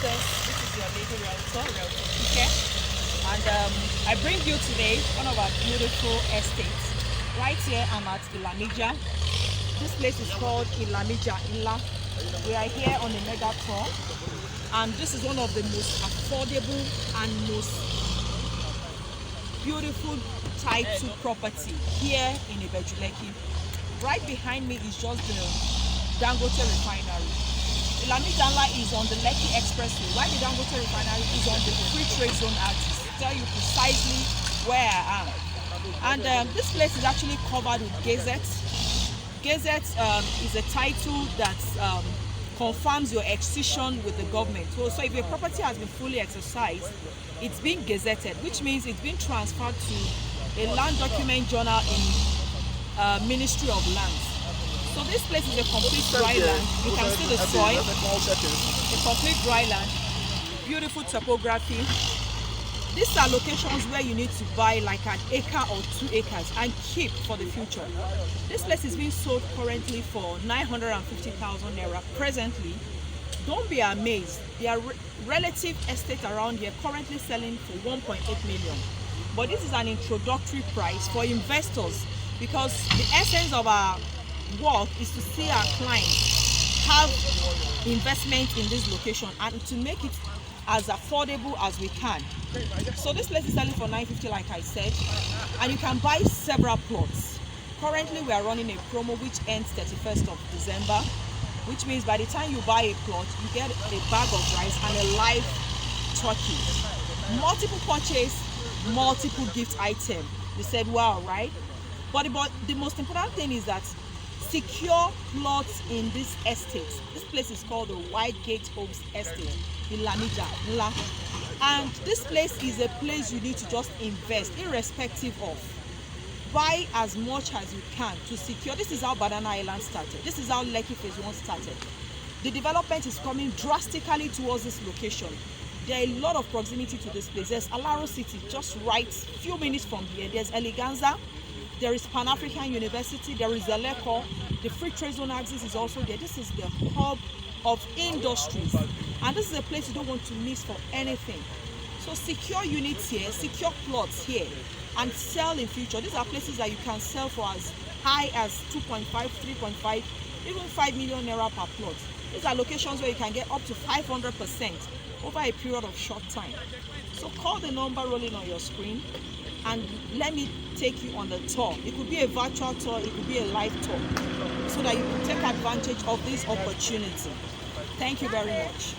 investors. This is your lady Realtor Kike, and I bring you today one of our beautiful estates. Right here, I'm at Ilamija. This place is called Ilamija Nla. We are here on a mega tour, and this is one of the most affordable and most beautiful title property here in Ibeju Lekki. Right behind me is just the Dangote refinery. Ilamija Nla is on the Lekki Expressway, while the Dangote refinery is on the free trade zone axis. To tell you precisely where I am. And this place is actually covered with Gazette. Gazette is a title that confirms your excision with the government. So if your property has been fully exercised, it's been gazetted, which means it's been transferred to a land document journal in Ministry of Lands. So this place is a complete dry land. You can see the soil, a complete dry land, beautiful topography. These are locations where you need to buy like an acre or 2 acres and keep for the future. This place is being sold currently for 950,000 naira presently. Don't be amazed. Their relative estate around here currently selling for 1.8 million. But this is an introductory price for investors, because the essence of our work is to see our clients have investment in this location and to make it as affordable as we can. So this place is selling for 950, like I said, and you can buy several plots. Currently we are running a promo which ends 31st of December, which means by the time you buy a plot, you get a bag of rice and a live turkey. Multiple purchase, multiple gift item. You said wow, right? But the most important thing is that secure plots in this estate. This place is called the White Gate Homes Estate, Ilamija Nla. And this place is a place you need to just invest, irrespective of. Buy as much as you can to secure. This is how Banana Island started. This is how Lekki Phase 1 started. The development is coming drastically towards this location. There are a lot of proximity to this place. There's Alaro City, just right few minutes from here. There's Eleganza. There is Pan-African University, there is Eleco, the free trade zone axis is also there. This is the hub of industries, and this is a place you don't want to miss for anything. So secure units here, secure plots here, and sell in future. These are places that you can sell for as high as 2.5, 3.5, even 5 million naira per plot. These are locations where you can get up to 500% over a period of short time. So call the number rolling on your screen and let me take you on the tour. It could be a virtual tour, it could be a live tour, so that you can take advantage of this opportunity. Thank you very much.